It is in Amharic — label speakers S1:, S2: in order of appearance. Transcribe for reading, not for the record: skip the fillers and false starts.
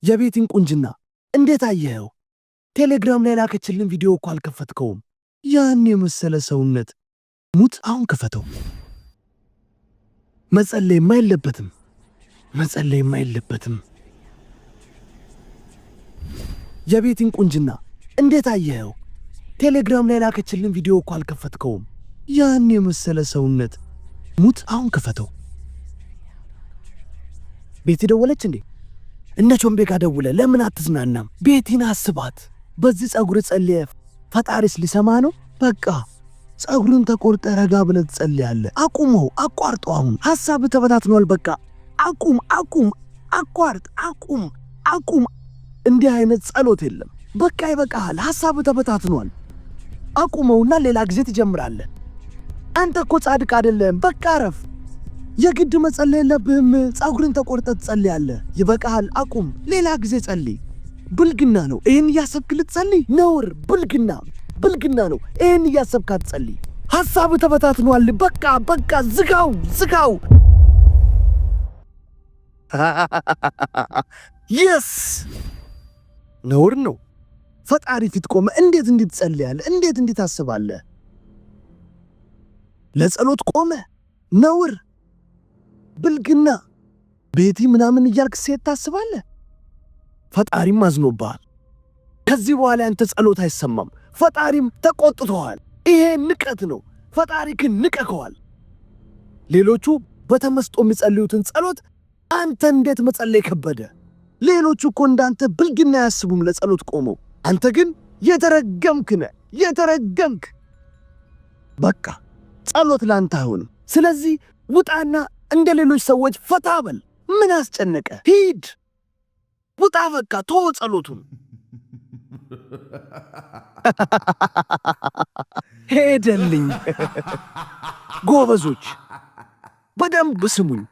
S1: የቤቲን ቁንጅና እንዴት አየኸው? ቴሌግራም ላይ ላከችልን ቪዲዮ እኮ አልከፈትከውም። ያን የመሰለ ሰውነት ሙት አሁን ከፈተው። መጸለይማ የለበትም። የቤቲን ቁንጅና እንዴት አየኸው? ቴሌግራም ላይ ላከችልን ቪዲዮ እኮ አልከፈትከውም። ያን የመሰለ ሰውነት ሙት አሁን ከፈተው። ቤቲ ደወለች እንዴ? እነ ቾምቤ ጋር ደውለ ለምን አትዝናናም? ቤቲን አስባት። በዚህ ጸጉር ጸልየ ፈጣሪስ ሊሰማ ነው? በቃ ጸጉርን ተቆርጠ ረጋ ብለህ ትጸልያለህ። አቁመው፣ አቋርጠው። አሁን ሐሳብ ተበታትኗል። በቃ አቁም፣ አቁም። እንዲህ አይነት ጸሎት የለም። በቃ ይበቃሃል። ሐሳብ ተበታትኗል። አቁመውና ሌላ ጊዜ ትጀምራለህ። አንተ እኮ ጻድቅ አይደለም። በቃ አረፍ። የግድ መጸለይ የለብህም። ጸጉርን ተቆርጠህ ትጸልያለህ። ይበቃሃል። አቁም። ሌላ ጊዜ ጸልይ። ብልግና ነው ይህን እያሰብክ ልትጸልይ? ነውር። ብልግና ነው ይህን እያሰብክ አትጸልይ። ሐሳብ ተበታትኗል። በቃ ዝጋው። የስ ነውር ነው። ፈጣሪ ፊት ቆመ እንዴት ትጸልያለህ? እንዴት ታስባለህ? ለጸሎት ቆመ ነውር፣ ብልግና። ቤቲ ምናምን እያልክ ሴት ታስባለህ? ፈጣሪም አዝኖብሃል። ከዚህ በኋላ ያንተ ጸሎት አይሰማም። ፈጣሪም ተቆጥቶሃል። ይሄ ንቀት ነው። ፈጣሪክን ንቀከዋል። ሌሎቹ በተመስጦ የሚጸልዩትን ጸሎት አንተ እንዴት መጸለይ ከበደ? ሌሎቹ እኮ እንዳንተ ብልግና አያስቡም ለጸሎት ቆመው። አንተ ግን የተረገምክ ነህ። በቃ ጸሎት ላንተ አይሆንም። ስለዚህ ውጣና እንደ ሌሎች ሰዎች ፈታ በል። ምን አስጨነቀ? ሂድ፣ ውጣ። በቃ ተወው ጸሎቱን። ሄደልኝ። ጎበዞች በደንብ ስሙኝ።